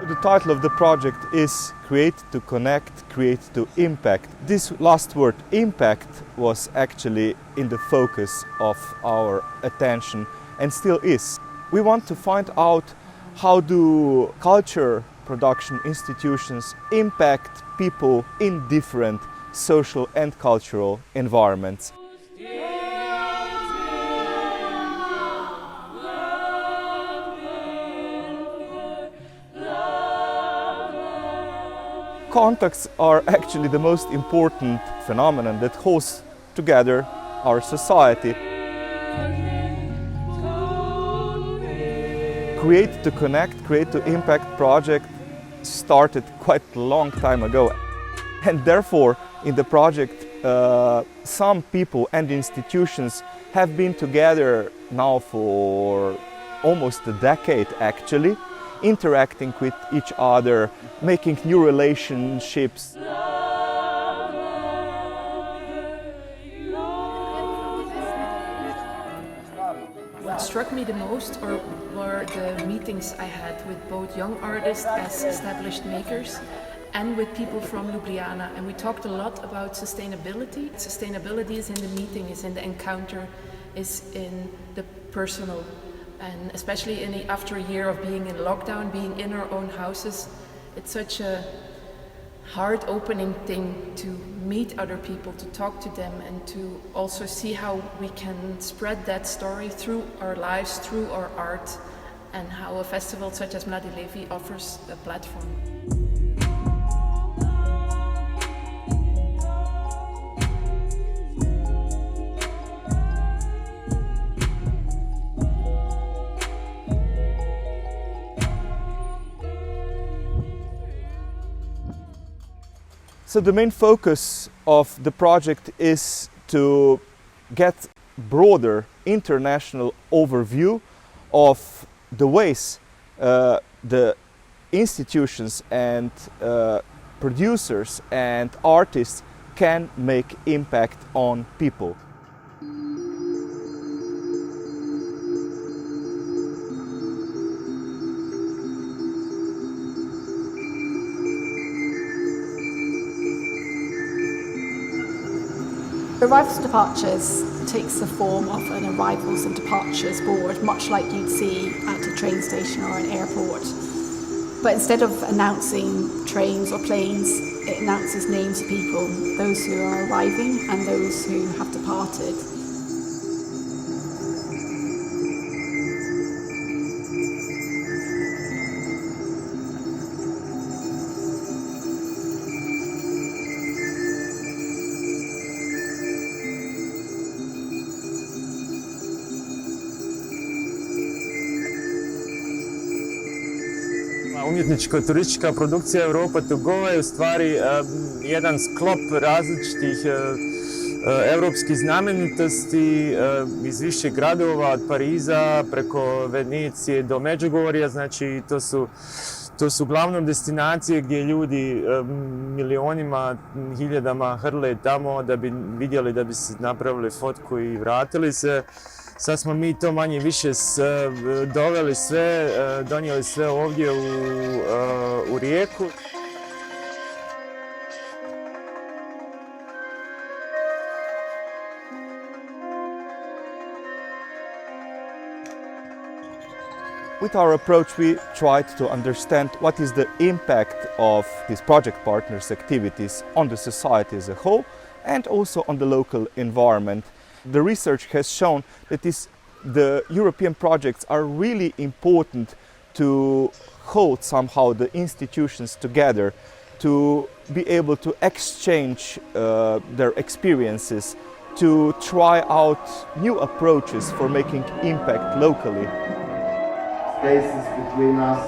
The title of the project is Create to Connect, Create to Impact. This last word, impact, was actually in the focus of our attention and still is. We want to find out how do culture production institutions impact people in different social and cultural environments. Contacts are actually the most important phenomenon that holds together our society. Create to Connect, Create to Impact project started quite a long time ago. And therefore, in the project, some people and institutions have been together now for almost a decade actually, interacting with each other, making new relationships. What struck me the most were the meetings I had with both young artists as established makers and with people from Ljubljana, and we talked a lot about sustainability. Sustainability is in the meeting, is in the encounter, is in the personal. And especially after a year of being in lockdown, being in our own houses, it's such a heart-opening thing to meet other people, to talk to them, and to also see how we can spread that story through our lives, through our art, and how a festival such as Mladi Levi offers a platform. So the main focus of the project is to get broader international overview of the ways the institutions and producers and artists can make impact on people. Arrivals and departures takes the form of an arrivals and departures board, much like you'd see at a train station or an airport. But instead of announcing trains or planes, it announces names of people, those who are arriving and those who have departed. Umjetničko-turistička produkcija Europa to go je u stvari jedan sklop različitih europskih znamenitosti iz više gradova, od Pariza preko Venicije do Međugorja, znači to su uglavnom destinacije gdje ljudi milionima, hiljadama hrle tamo da bi vidjeli, da bi se napravili fotku i vratili se. Sad smo mi to manje više doveli sve, donijeli sve ovdje u Rijeku. With our approach, we tried to understand what is the impact of these project partners' activities on the society as a whole and also on the local environment. The research has shown that the European projects are really important to hold somehow the institutions together, to be able to exchange their experiences, to try out new approaches for making impact locally. Spaces between us.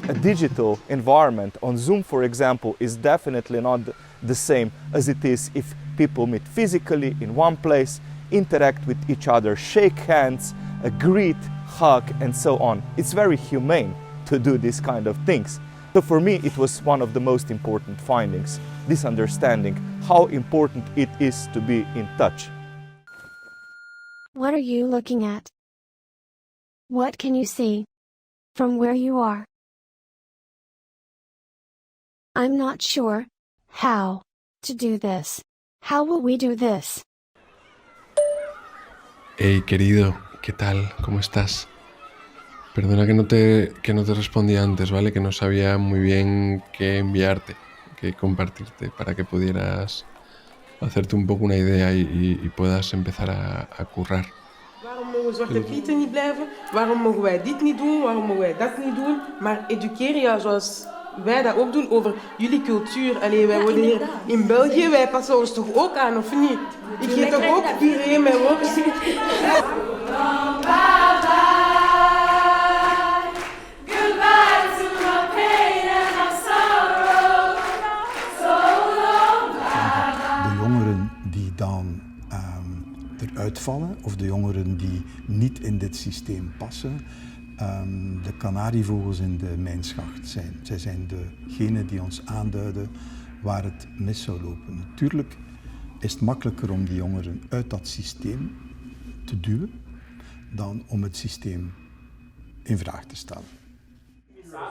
A digital environment on Zoom, for example, is definitely not the same as it is if people meet physically in one place, interact with each other, shake hands, greet, hug, and so on. It's very humane to do these kind of things. So for me, it was one of the most important findings, this understanding how important it is to be in touch. What are you looking at? What can you see from where you are? I'm not sure how to do this. How will we do this? Hey querido, ¿qué tal? ¿Cómo estás? Perdona que no te respondí antes, ¿vale? Que no sabía muy bien qué enviarte, qué compartirte para que pudieras hacerte un poco una idea y puedas empezar a currar. Waarom mogen Zwarte Pieten niet blijven? Waarom mogen wij dit niet doen? Waarom mogen wij dat niet doen? Maar educeer je zoals wij dat ook doen over jullie cultuur. Allee, wij worden hier in België, wij passen ons toch ook aan, of niet? Ik geef toch ook iedereen mijn woord. De jongeren die dan eruit vallen, of de jongeren die niet in dit systeem passen, de kanarievogels in de mijnschacht zijn. Zij zijn degenen die ons aanduiden waar het mis zou lopen. Natuurlijk is het makkelijker om die jongeren uit dat systeem te duwen dan om het systeem in vraag te stellen.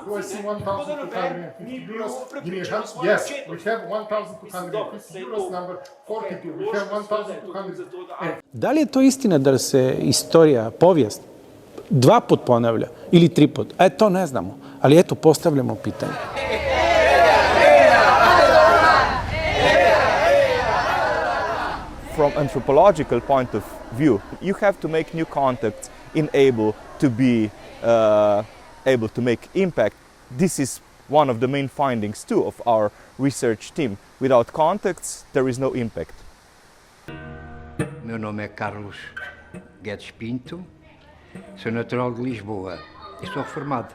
Do I see €1,250? Give me a hand. Yes, we have €1,250, number 42. We have 1,200. Da li je to istina da se istorija, povijest, 2 put ponavlja ili 3 put? To ne znamo, ali eto postavljamo pitanje. From anthropological point of view, you have to make new contacts in able to be able to make impact. This is one of the main findings too of our research team. Without contacts, there is no impact. Meu nome é Carlos Guedes Pinto, sou natural de Lisboa e sou reformado.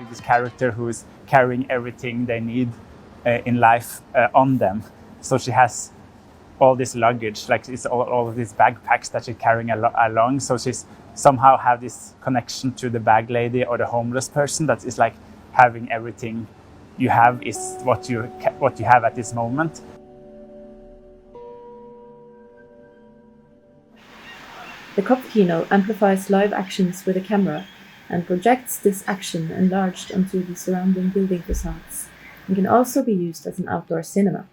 This character who is carrying everything they need in life on them. So she has all this luggage, like it's all of these backpacks that she's carrying along. So she's somehow have this connection to the bag lady or the homeless person that is like having everything you have is what you have at this moment. The Kopfkino amplifies live actions with a camera and projects this action enlarged onto the surrounding building facades, and can also be used as an outdoor cinema.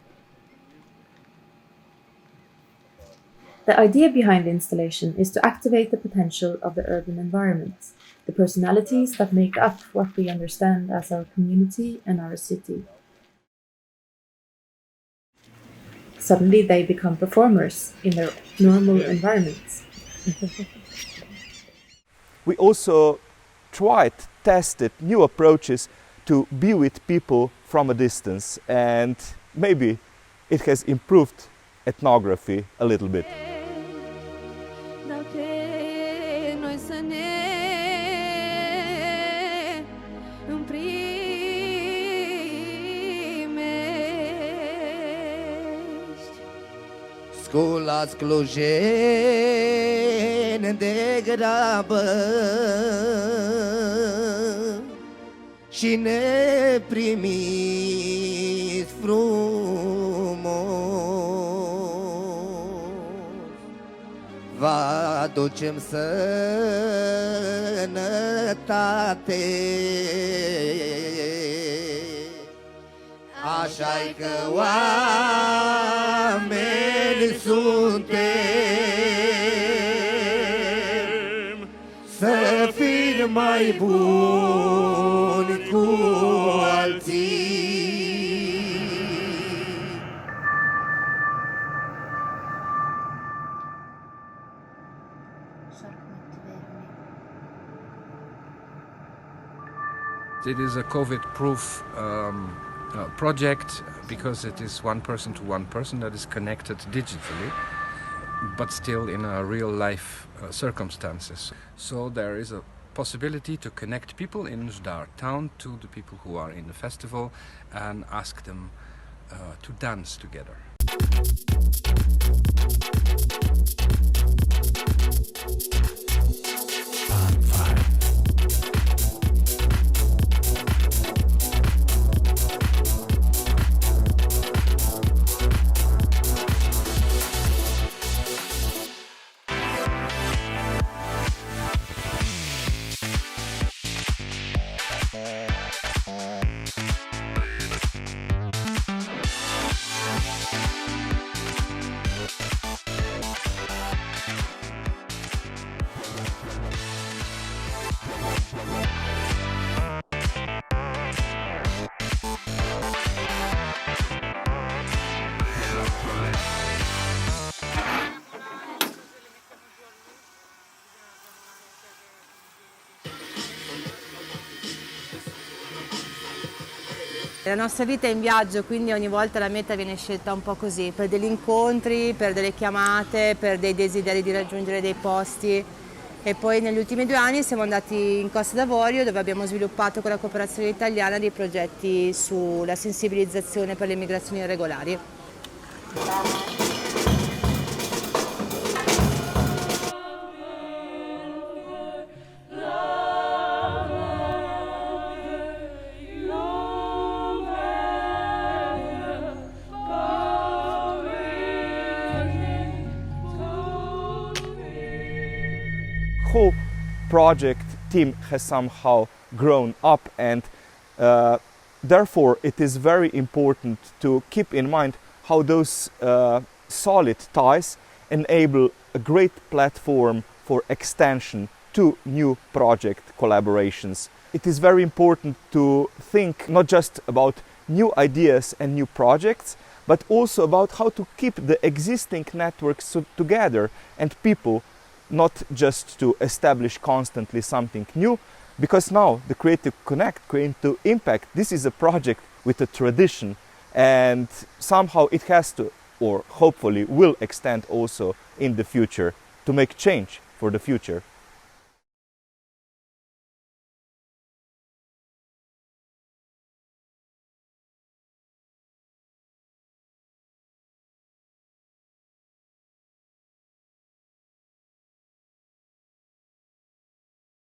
The idea behind the installation is to activate the potential of the urban environment, the personalities that make up what we understand as our community and our city. Suddenly they become performers in their normal environments. We also tested new approaches to be with people from a distance, and maybe it has improved ethnography a little bit. Scolați clujeni de grabă și ne primiți frumos. Vă aducem sănătate, așa-i că oameni suntem, să fim mai buni cu alții. Sarkmat verni It is a COVID-proof project because it is one person to one person that is connected digitally, but still in a real life circumstances. So there is a possibility to connect people in Zdar town to the people who are in the festival and ask them to dance together. La nostra vita è in viaggio, quindi ogni volta la meta viene scelta un po' così, per degli incontri, per delle chiamate, per dei desideri di raggiungere dei posti. E poi negli ultimi 2 anni siamo andati in Costa d'Avorio, dove abbiamo sviluppato con la cooperazione italiana dei progetti sulla sensibilizzazione per le migrazioni irregolari. Whole project team has somehow grown up, and therefore it is very important to keep in mind how those solid ties enable a great platform for extension to new project collaborations. It is very important to think not just about new ideas and new projects, but also about how to keep the existing networks together and people, not just to establish constantly something new, because now the Creative Connect, Creative Impact, this is a project with a tradition, and somehow it has to, or hopefully will extend also in the future to make change for the future.